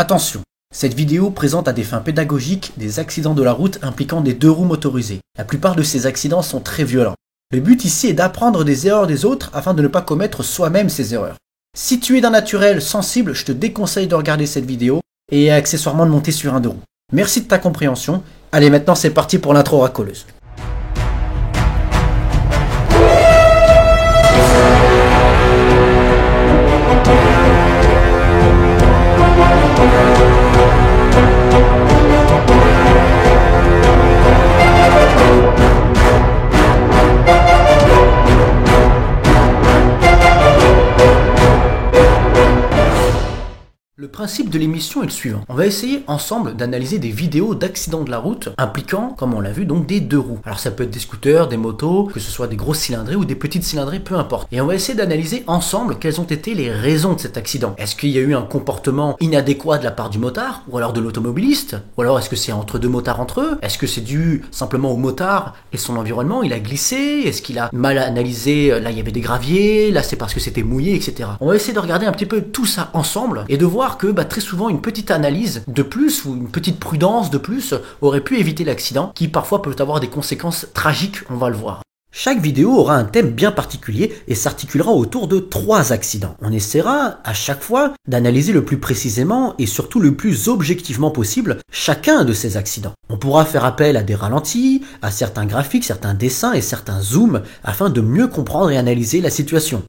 Attention, cette vidéo présente à des fins pédagogiques des accidents de la route impliquant des deux roues motorisées. La plupart de ces accidents sont très violents. Le but ici est d'apprendre des erreurs des autres afin de ne pas commettre soi-même ces erreurs. Si tu es d'un naturel sensible, je te déconseille de regarder cette vidéo et accessoirement de monter sur un deux roues. Merci de ta compréhension. Allez, maintenant c'est parti pour l'intro racoleuse. Le principe de l'émission est le suivant. On va essayer ensemble d'analyser des vidéos d'accidents de la route impliquant, comme on l'a vu, donc des deux roues. Alors ça peut être des scooters, des motos, que ce soit des grosses cylindrées ou des petites cylindrées, peu importe. Et on va essayer d'analyser ensemble quelles ont été les raisons de cet accident. Est-ce qu'il y a eu un comportement inadéquat de la part du motard ou alors de l'automobiliste? Ou alors est-ce que c'est entre deux motards entre eux? Est-ce que c'est dû simplement au motard et son environnement? Il a glissé? Est-ce qu'il a mal analysé? Là il y avait des graviers, là c'est parce que c'était mouillé, etc. On va essayer de regarder un petit peu tout ça ensemble et de voir que très souvent une petite analyse de plus ou une petite prudence de plus aurait pu éviter l'accident qui parfois peut avoir des conséquences tragiques, on va le voir. Chaque vidéo aura un thème bien particulier et s'articulera autour de 3 accidents. On essaiera à chaque fois d'analyser le plus précisément et surtout le plus objectivement possible chacun de ces accidents. On pourra faire appel à des ralentis, à certains graphiques, certains dessins et certains zooms afin de mieux comprendre et analyser la situation.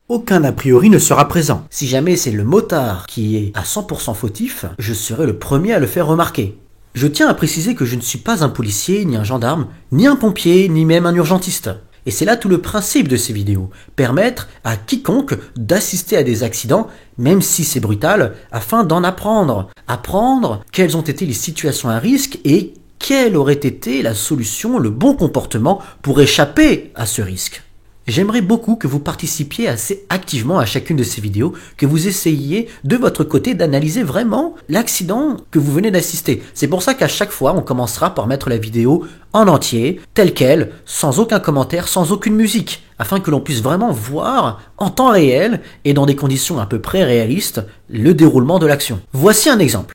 Aucun a priori ne sera présent. Si jamais c'est le motard qui est à 100% fautif, je serai le premier à le faire remarquer. Je tiens à préciser que je ne suis pas un policier, ni un gendarme, ni un pompier, ni même un urgentiste. Et c'est là tout le principe de ces vidéos, permettre à quiconque d'assister à des accidents, même si c'est brutal, afin d'en apprendre. Apprendre quelles ont été les situations à risque et quelle aurait été la solution, le bon comportement pour échapper à ce risque. J'aimerais beaucoup que vous participiez assez activement à chacune de ces vidéos, que vous essayiez de votre côté d'analyser vraiment l'accident que vous venez d'assister. C'est pour ça qu'à chaque fois, on commencera par mettre la vidéo en entier, telle qu'elle, sans aucun commentaire, sans aucune musique, afin que l'on puisse vraiment voir en temps réel et dans des conditions à peu près réalistes le déroulement de l'action. Voici un exemple.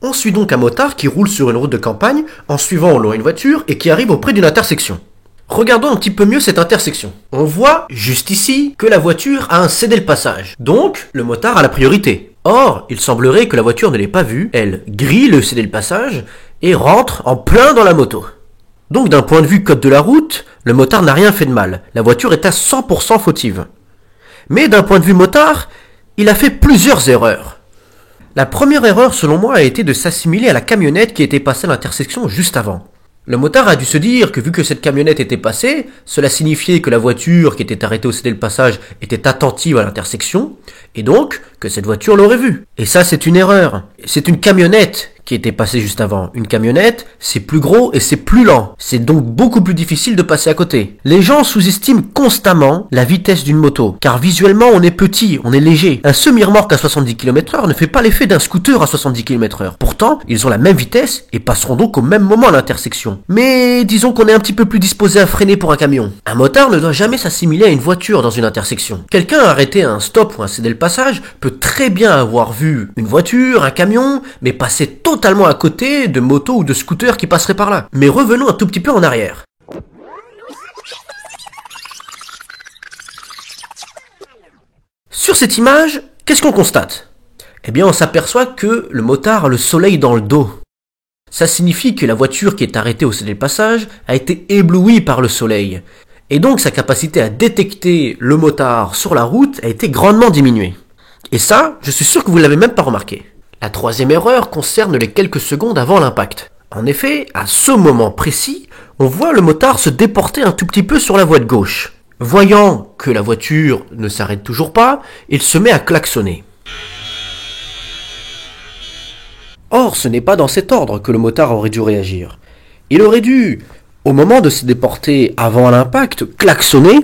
On suit donc un motard qui roule sur une route de campagne en suivant au loin une voiture et qui arrive auprès d'une intersection. Regardons un petit peu mieux cette intersection. On voit, juste ici, que la voiture a un cédé-le-passage. Donc, le motard a la priorité. Or, il semblerait que la voiture ne l'ait pas vu, elle grille le cédé-le-passage et rentre en plein dans la moto. Donc, d'un point de vue code de la route, le motard n'a rien fait de mal. La voiture est à 100% fautive. Mais d'un point de vue motard, il a fait plusieurs erreurs. La première erreur, selon moi, a été de s'assimiler à la camionnette qui était passée à l'intersection juste avant. Le motard a dû se dire que vu que cette camionnette était passée, cela signifiait que la voiture qui était arrêtée au cédé-le-passage était attentive à l'intersection, et donc que cette voiture l'aurait vue. Et ça, c'est une erreur. C'est une camionnette qui était passée juste avant. Une camionnette, c'est plus gros et c'est plus lent. C'est donc beaucoup plus difficile de passer à côté. Les gens sous-estiment constamment la vitesse d'une moto, car visuellement on est petit, on est léger. Un semi-remorque à 70 km/h ne fait pas l'effet d'un scooter à 70 km/h. Pourtant, ils ont la même vitesse et passeront donc au même moment à l'intersection. Mais disons qu'on est un petit peu plus disposé à freiner pour un camion. Un motard ne doit jamais s'assimiler à une voiture dans une intersection. Quelqu'un arrêté à un stop ou un cédé-le-passage peut très bien avoir vu une voiture, un camion, mais passer totalement à côté de motos ou de scooters qui passeraient par là. Mais revenons un tout petit peu en arrière. Sur cette image, qu'est-ce qu'on constate? Eh bien, on s'aperçoit que le motard a le soleil dans le dos. Ça signifie que la voiture qui est arrêtée au cédé-le-passage a été éblouie par le soleil. Et donc, sa capacité à détecter le motard sur la route a été grandement diminuée. Et ça, je suis sûr que vous ne l'avez même pas remarqué. La troisième erreur concerne les quelques secondes avant l'impact. En effet, à ce moment précis, on voit le motard se déporter un tout petit peu sur la voie de gauche. Voyant que la voiture ne s'arrête toujours pas, il se met à klaxonner. Or, ce n'est pas dans cet ordre que le motard aurait dû réagir. Il aurait dû, au moment de se déporter avant l'impact, klaxonner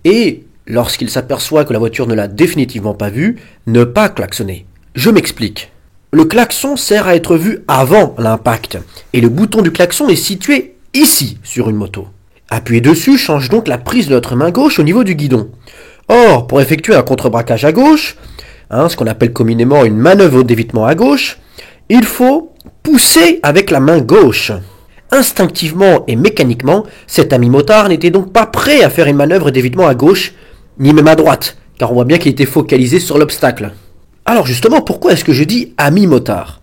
et, lorsqu'il s'aperçoit que la voiture ne l'a définitivement pas vu, ne pas klaxonner. Je m'explique. Le klaxon sert à être vu avant l'impact, et le bouton du klaxon est situé ici sur une moto. Appuyer dessus change donc la prise de notre main gauche au niveau du guidon. Or, pour effectuer un contre-braquage à gauche, ce qu'on appelle communément une manœuvre d'évitement à gauche, il faut pousser avec la main gauche. Instinctivement et mécaniquement, cet ami motard n'était donc pas prêt à faire une manœuvre d'évitement à gauche, ni même à droite, car on voit bien qu'il était focalisé sur l'obstacle. Alors justement, pourquoi est-ce que je dis ami motard ?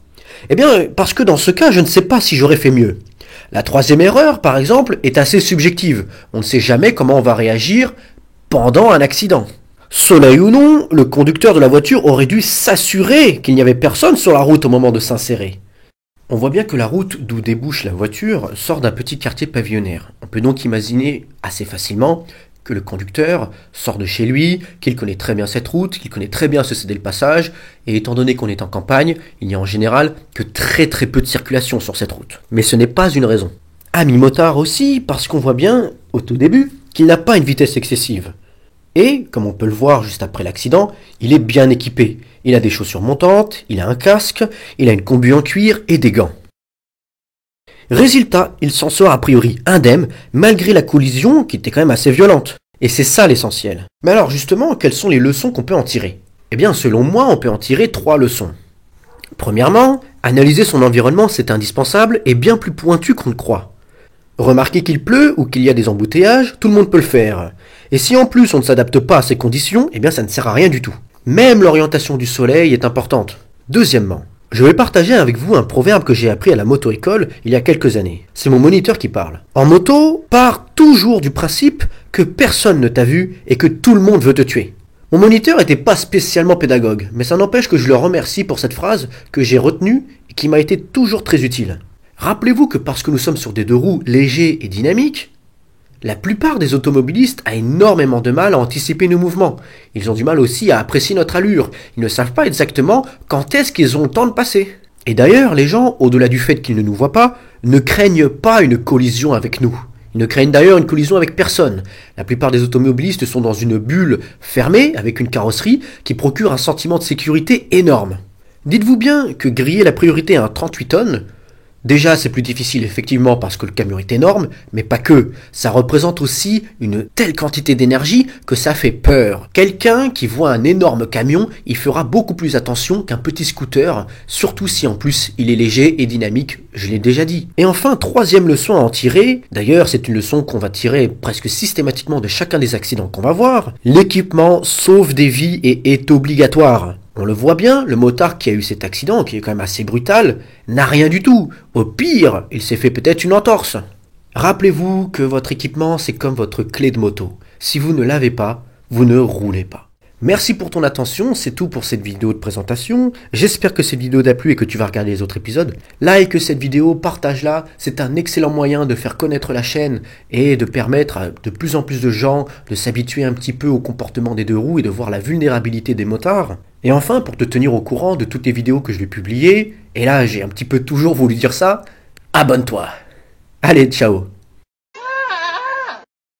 Eh bien, parce que dans ce cas, je ne sais pas si j'aurais fait mieux. La troisième erreur, par exemple, est assez subjective. On ne sait jamais comment on va réagir pendant un accident. Soleil ou non, le conducteur de la voiture aurait dû s'assurer qu'il n'y avait personne sur la route au moment de s'insérer. On voit bien que la route d'où débouche la voiture sort d'un petit quartier pavillonnaire. On peut donc imaginer assez facilement que le conducteur sort de chez lui, qu'il connaît très bien cette route, qu'il connaît très bien se céder le passage, et étant donné qu'on est en campagne, il n'y a en général que très peu de circulation sur cette route. Mais ce n'est pas une raison. Ami motard aussi, parce qu'on voit bien, au tout début, qu'il n'a pas une vitesse excessive. Et, comme on peut le voir juste après l'accident, il est bien équipé. Il a des chaussures montantes, il a un casque, il a une combi en cuir et des gants. Résultat, il s'en sort a priori indemne, malgré la collision qui était quand même assez violente. Et c'est ça l'essentiel. Mais alors justement, quelles sont les leçons qu'on peut en tirer ? Eh bien, selon moi, on peut en tirer 3 leçons. Premièrement, analyser son environnement, c'est indispensable et bien plus pointu qu'on le croit. Remarquer qu'il pleut ou qu'il y a des embouteillages, tout le monde peut le faire. Et si en plus on ne s'adapte pas à ces conditions, eh bien ça ne sert à rien du tout. Même l'orientation du soleil est importante. Deuxièmement, je vais partager avec vous un proverbe que j'ai appris à la moto-école il y a quelques années. C'est mon moniteur qui parle. En moto, pars toujours du principe que personne ne t'a vu et que tout le monde veut te tuer. Mon moniteur n'était pas spécialement pédagogue, mais ça n'empêche que je le remercie pour cette phrase que j'ai retenue et qui m'a été toujours très utile. Rappelez-vous que parce que nous sommes sur des 2 roues légers et dynamiques, la plupart des automobilistes a énormément de mal à anticiper nos mouvements. Ils ont du mal aussi à apprécier notre allure. Ils ne savent pas exactement quand est-ce qu'ils ont le temps de passer. Et d'ailleurs, les gens, au-delà du fait qu'ils ne nous voient pas, ne craignent pas une collision avec nous. Ils ne craignent d'ailleurs une collision avec personne. La plupart des automobilistes sont dans une bulle fermée, avec une carrosserie, qui procure un sentiment de sécurité énorme. Dites-vous bien que griller la priorité à un 38 tonnes, déjà, c'est plus difficile effectivement parce que le camion est énorme, mais pas que. Ça représente aussi une telle quantité d'énergie que ça fait peur. Quelqu'un qui voit un énorme camion, il fera beaucoup plus attention qu'un petit scooter, surtout si en plus il est léger et dynamique, je l'ai déjà dit. Et enfin, 3e leçon à en tirer, d'ailleurs c'est une leçon qu'on va tirer presque systématiquement de chacun des accidents qu'on va voir, l'équipement sauve des vies et est obligatoire. On le voit bien, le motard qui a eu cet accident, qui est quand même assez brutal, n'a rien du tout. Au pire, il s'est fait peut-être une entorse. Rappelez-vous que votre équipement, c'est comme votre clé de moto. Si vous ne l'avez pas, vous ne roulez pas. Merci pour ton attention, c'est tout pour cette vidéo de présentation. J'espère que cette vidéo t'a plu et que tu vas regarder les autres épisodes. Like cette vidéo, partage-la, c'est un excellent moyen de faire connaître la chaîne et de permettre à de plus en plus de gens de s'habituer un petit peu au comportement des 2 roues et de voir la vulnérabilité des motards. Et enfin, pour te tenir au courant de toutes les vidéos que je vais publier, et là j'ai un petit peu toujours voulu dire ça, abonne-toi. Allez, ciao.